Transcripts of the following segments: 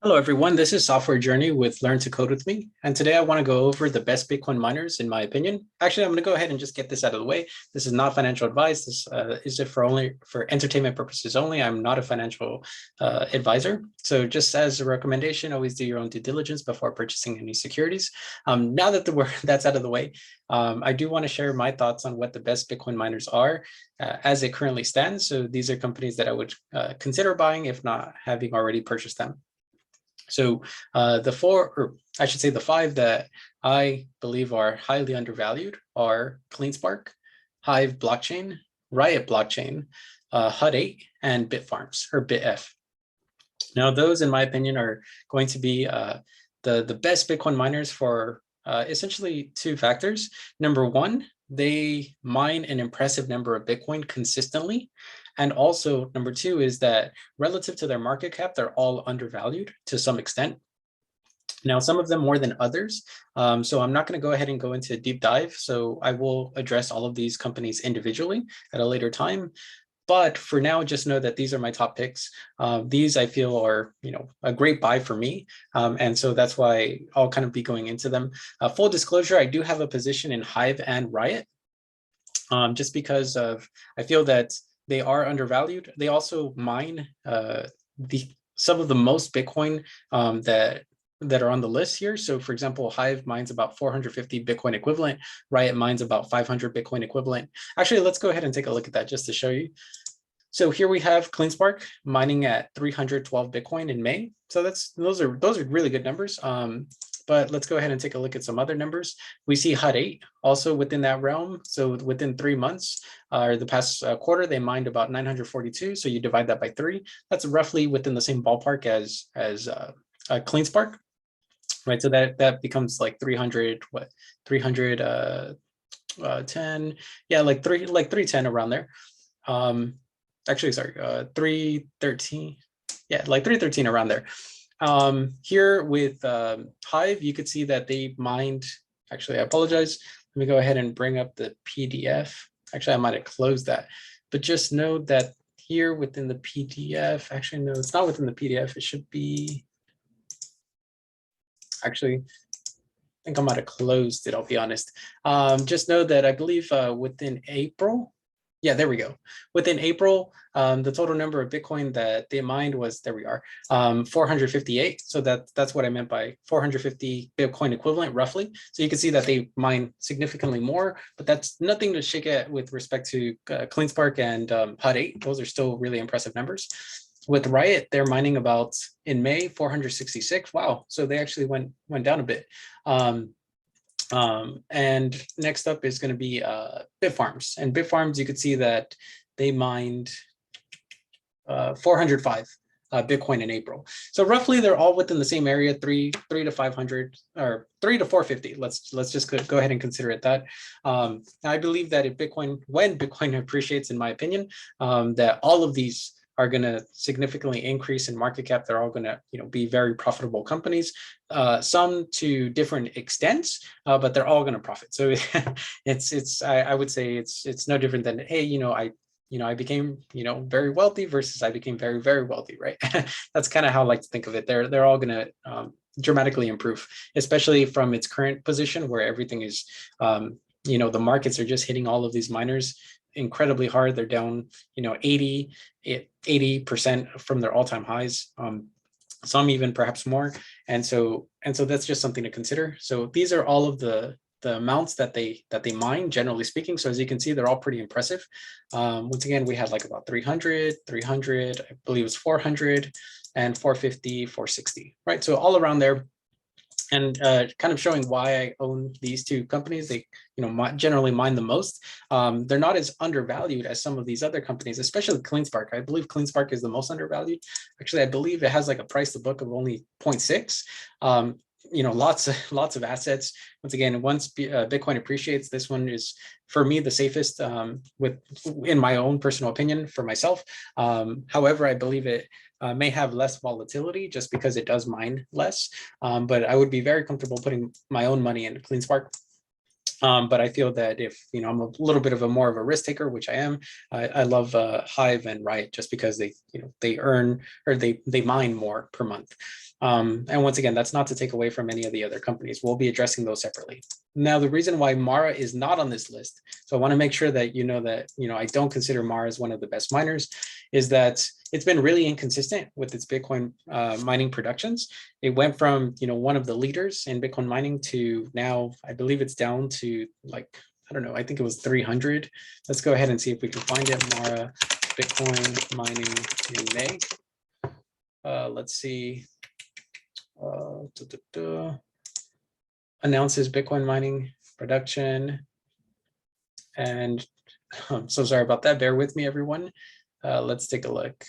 Hello, everyone. This is Software Journey with Learn to Code with me. And today I want to go over the best Bitcoin miners, in my opinion. Actually, I'm going to go ahead and just get this out of the way. This is not financial advice. This is it for entertainment purposes only. I'm not a financial advisor. So just as a recommendation, always do your own due diligence before purchasing any securities. Now that that's out of the way, I do want to share my thoughts on what the best Bitcoin miners are as it currently stands. So these are companies that I would consider buying if not having already purchased them. So the four, or I should say the five that I believe are highly undervalued are CleanSpark, Hive Blockchain, Riot Blockchain, HUD8, and Bitfarms, or BitF. Now, those, in my opinion, are going to be the best Bitcoin miners for essentially two factors. Number one, they mine an impressive number of Bitcoin consistently. And also, number two is that relative to their market cap, they're all undervalued to some extent. Now, some of them more than others. So I'm not going to go ahead and go into a deep dive. So I will address all of these companies individually at a later time. But for now, just know that these are my top picks. These I feel are, a great buy for me. And so that's why I'll kind of be going into them. Full disclosure, I do have a position in Hive and Riot, just because I feel that they are undervalued. They also mine some of the most Bitcoin that are on the list here. So for example, Hive mines about 450 Bitcoin equivalent, Riot mines about 500 Bitcoin equivalent. Actually, let's go ahead and take a look at that just to show you. So here we have CleanSpark mining at 312 Bitcoin in May. So those are really good numbers. But let's go ahead and take a look at some other numbers. We see HUD8 also within that realm. So within 3 months, or the past quarter, they mined about 942. So you divide that by 3. That's roughly within the same ballpark as CleanSpark, right? So that becomes like 300, 310, yeah, like 310 around there. Actually, sorry, 313, yeah, like 313 around there. Here with Hive, you could see that they mined, actually, I apologize. Let me go ahead and bring up the PDF. Actually, I might have closed that, but just know that here within the PDF, actually, no, it's not within the PDF. It should be, actually, I think I might have closed it, I'll be honest. Just know that I believe within April, yeah, there we go. Within April, the total number of Bitcoin that they mined was, there we are, 458. So that's what I meant by 450 Bitcoin equivalent, roughly. So you can see that they mine significantly more, but that's nothing to shake at with respect to CleanSpark and HUD8. Those are still really impressive numbers. With Riot, they're mining about, in May, 466. Wow, so they actually went down a bit. And next up is going to be Bitfarms. And Bitfarms, you could see that they mined 405 Bitcoin in April. So roughly, they're all within the same area, 3 to 500 or 3 to 450. Let's just go ahead and consider it that. I believe that when Bitcoin appreciates, in my opinion, that all of these are going to significantly increase in market cap. They're all going to, be very profitable companies, some to different extents, but they're all going to profit. So I would say it's no different than, hey, I became, very wealthy versus I became very, very wealthy, right? That's kind of how I like to think of it. They're all going to dramatically improve, especially from its current position where everything is, the markets are just hitting all of these miners incredibly hard. They're down, 80% from their all-time highs. Some even perhaps more. And so that's just something to consider. So these are all of the amounts that they mine, generally speaking. So as you can see, they're all pretty impressive. Once again, we had like about 300, I believe it was 400 and 450, 460, right? So all around there. And kind of showing why I own these two companies. They, generally mine the most. They're not as undervalued as some of these other companies, especially CleanSpark. I believe CleanSpark is the most undervalued. Actually, I believe it has like a price to book of only 0.6. Lots of assets. Once again, once Bitcoin appreciates, this one is for me the safest, in my own personal opinion for myself. However, I believe it may have less volatility just because it does mine less. But I would be very comfortable putting my own money into CleanSpark. But I feel that if, I'm a little bit of more of a risk taker, which I am, I love Hive and Riot just because they earn, or they mine more per month. And once again, that's not to take away from any of the other companies. We'll be addressing those separately. Now, the reason why Mara is not on this list, so I want to make sure that I don't consider Mara as one of the best miners, is that it's been really inconsistent with its Bitcoin mining productions. It went from one of the leaders in Bitcoin mining to now, I believe it's down to like, I don't know, I think it was 300. Let's go ahead and see if we can find it. Mara Bitcoin mining in May. Let's see. Announces Bitcoin mining production. And I'm so sorry about that. Bear with me, everyone. Let's take a look.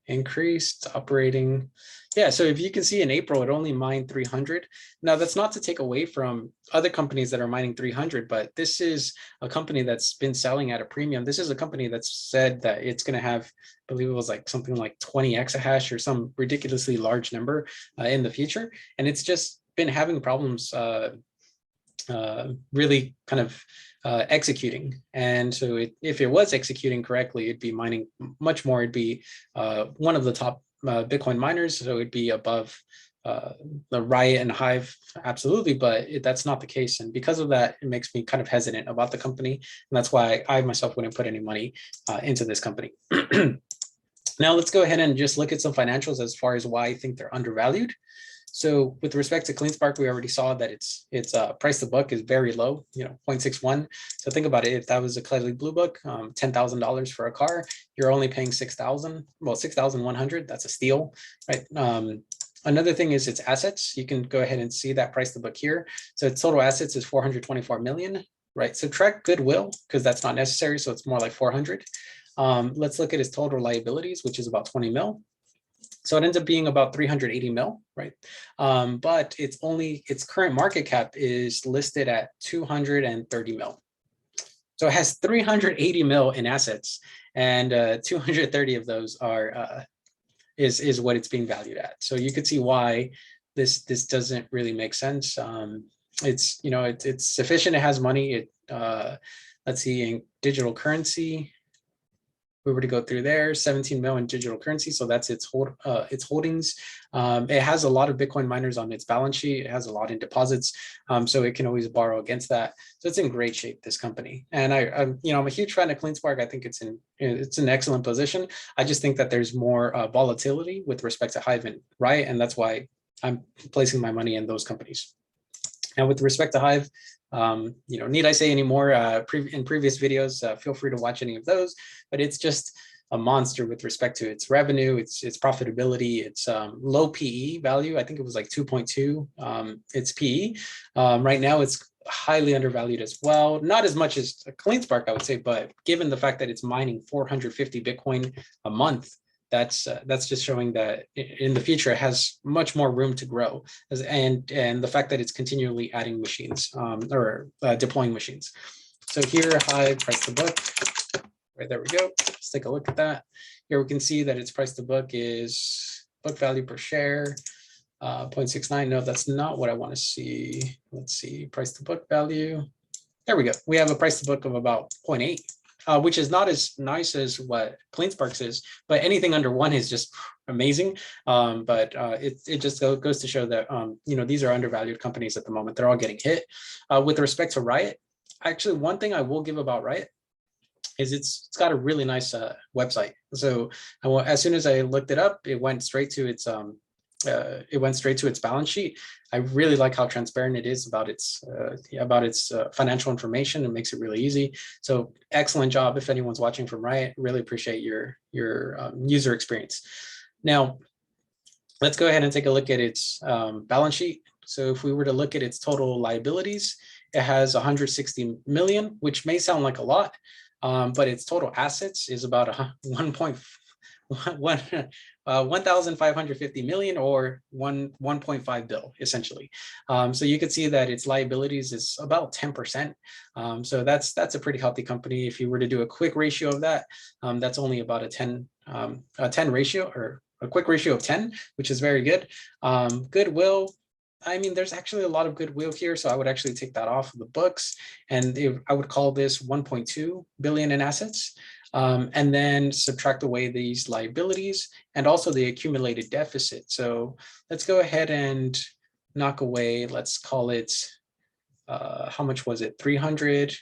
Increased operating. Yeah, so if you can see in April, it only mined 300. Now, that's not to take away from other companies that are mining 300, but this is a company that's been selling at a premium. This is a company that's said that it's going to have, I believe it was like something like 20 exahash or some ridiculously large number in the future. And it's just been having problems really kind of executing. And so if it was executing correctly, it'd be mining much more. It'd be one of the top Bitcoin miners. So it'd be above the Riot and Hive, absolutely, but that's not the case. And because of that, it makes me kind of hesitant about the company. And that's why I myself wouldn't put any money into this company. Now let's go ahead and just look at some financials as far as why I think they're undervalued. So with respect to CleanSpark, we already saw that its price to book is very low, 0.61. So think about it. If that was a Clearly Blue book, $10,000 for a car, you're only paying 6,000. Well, 6,100. That's a steal, right? Another thing is its assets. You can go ahead and see that price to book here. So its total assets is 424 million, right? Subtract goodwill because that's not necessary. So it's more like 400. Let's look at its total liabilities, which is about 20 mil. So it ends up being about 380 mil, right? But its current market cap is listed at 230 mil. So it has 380 mil in assets, and 230 of those are is what it's being valued at. So you could see why this doesn't really make sense. It's sufficient. It has money. Let's see, in digital currency. We were to go through there, 17 mil in digital currency. So that's its holdings. It has a lot of Bitcoin miners on its balance sheet. It has a lot in deposits. So it can always borrow against that. So it's in great shape, this company. And I'm a huge fan of CleanSpark. I think it's an excellent position. I just think that there's more volatility with respect to Hive and Riot. And that's why I'm placing my money in those companies. Now, with respect to Hive, need I say any more? In previous videos, feel free to watch any of those, but it's just a monster with respect to its revenue, its profitability, its low PE value. I think it was like 2.2, its PE. Right now, it's highly undervalued as well. Not as much as CleanSpark, I would say, but given the fact that it's mining 450 Bitcoin a month, that's just showing that in the future it has much more room to grow, and the fact that it's continually adding machines or deploying machines. So here, Hive price to book. Right, there we go. Let's take a look at that. Here we can see that its price to book is book value per share 0.69. No, that's not what I want to see. Let's see, price to book value. There we go. We have a price to book of about 0.8. Which is not as nice as what CleanSpark is, but anything under 1 is just amazing. But it just goes to show that these are undervalued companies at the moment. They're all getting hit. With respect to Riot, actually, one thing I will give about Riot is it's got a really nice website. So as soon as I looked it up, it went straight to its balance sheet. I really like how transparent it is about its financial information. It makes it really easy. So excellent job if anyone's watching from Riot. Really appreciate your user experience. Now, let's go ahead and take a look at its balance sheet. So if we were to look at its total liabilities, it has 160 million, which may sound like a lot, but its total assets is about 1,550 million, or 1.5 bill, essentially. So you could see that its liabilities is about 10%. So that's a pretty healthy company. If you were to do a quick ratio of that, that's only about a 10 ratio, or a quick ratio of 10, which is very good. Goodwill, I mean, there's actually a lot of goodwill here, so I would actually take that off of the books, and I would call this 1.2 billion in assets. and then subtract away these liabilities and also the accumulated deficit. So let's go ahead and knock away, let's call it, how much was it? 300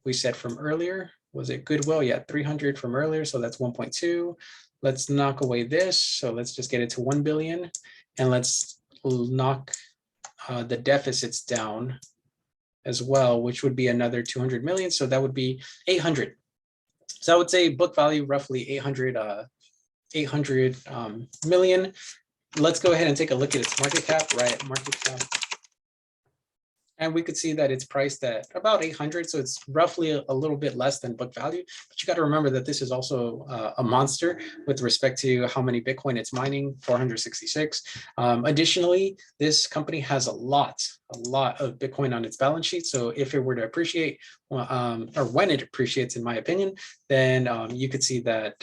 we said from earlier. Was it goodwill? Yeah, 300 from earlier. So that's 1.2. Let's knock away this. So let's just get it to 1 billion. And let's knock the deficits down as well, which would be another 200 million. So that would be 800. So I would say book value roughly 800 million. Let's go ahead and take a look at its market cap, right? Market cap. And we could see that it's priced at about 800. So it's roughly a little bit less than book value. But you got to remember that this is also a monster with respect to how many Bitcoin it's mining, 466. Additionally, this company has a lot of Bitcoin on its balance sheet. So if it were to appreciate, or when it appreciates, in my opinion, then you could see that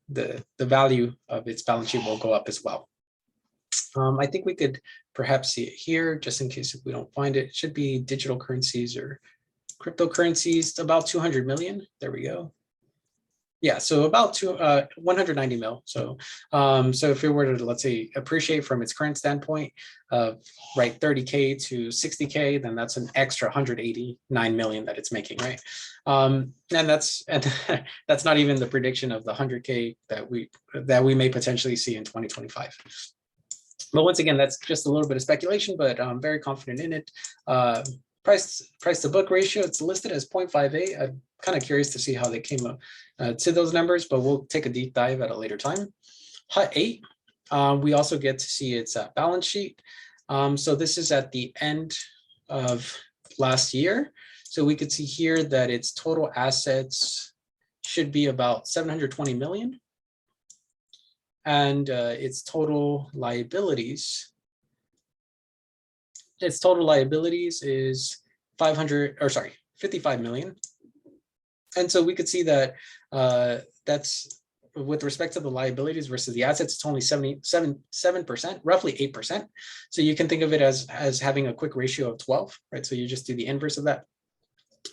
the value of its balance sheet will go up as well. I think we could perhaps see it here, just in case if we don't find it. It should be digital currencies or cryptocurrencies, about 200 million. There we go. Yeah, so about 190 mil. So, so if it were to, let's say, appreciate from its current standpoint of right 30K to 60K, then that's an extra 189 million that it's making, right? And that's not even the prediction of the 100K that we may potentially see in 2025. But once again, that's just a little bit of speculation, but I'm very confident in it. Price to book ratio, it's listed as 0.58. I'm kind of curious to see how they came up to those numbers, but we'll take a deep dive at a later time. Hut 8, we also get to see its balance sheet. So this is at the end of last year. So we could see here that its total assets should be about 720 million. And its total liabilities is 55 million. And so we could see that that's with respect to the liabilities versus the assets, it's only 7%, roughly 8%. So you can think of it as having a quick ratio of 12, right? So you just do the inverse of that.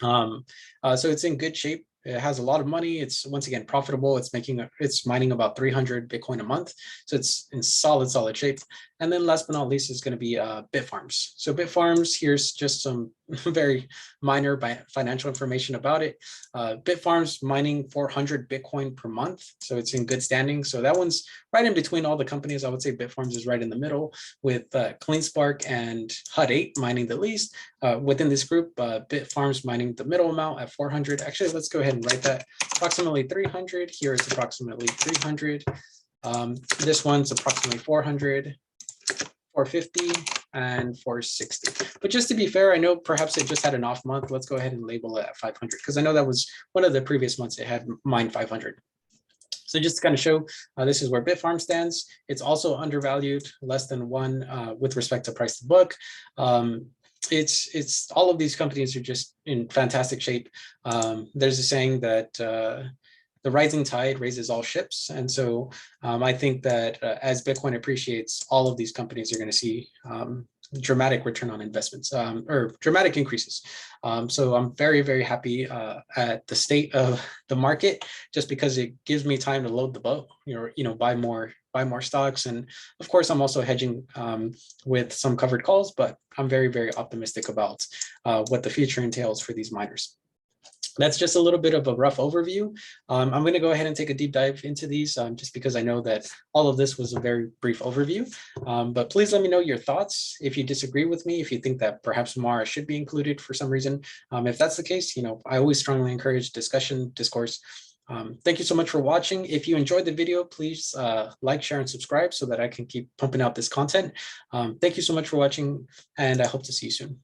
So it's in good shape. It has a lot of money. It's once again profitable. It's mining about 300 Bitcoin a month. So it's in solid shape. And then last but not least is going to be Bitfarms. So Bitfarms, here's just some very minor financial information about it. Bitfarms mining 400 Bitcoin per month. So it's in good standing. So that one's right in between all the companies. I would say Bitfarms is right in the middle with CleanSpark and Hut 8 mining the least. Within this group, Bitfarms mining the middle amount at 400. Actually, let's go ahead and write that. Approximately 300. Here is approximately 300. This one's approximately 400. 450 and 460. But just to be fair, I know perhaps it just had an off month. Let's go ahead and label it at 500 because I know that was one of the previous months it had mined 500. So just to kind of show, this is where Bitfarm stands. It's also undervalued, less than 1 with respect to price to book. It's all of these companies are just in fantastic shape. There's a saying that the rising tide raises all ships. And so I think that as Bitcoin appreciates, all of these companies are going to see dramatic return on investments or dramatic increases. So I'm very happy at the state of the market, just because it gives me time to load the boat, buy more stocks. And of course, I'm also hedging with some covered calls, but I'm very optimistic about what the future entails for these miners. That's just a little bit of a rough overview. I'm going to go ahead and take a deep dive into these just because I know that all of this was a very brief overview. But please let me know your thoughts. If you disagree with me, if you think that perhaps Mara should be included for some reason. If that's the case, I always strongly encourage discussion, discourse. Thank you so much for watching. If you enjoyed the video, please like, share, and subscribe so that I can keep pumping out this content. Thank you so much for watching, and I hope to see you soon.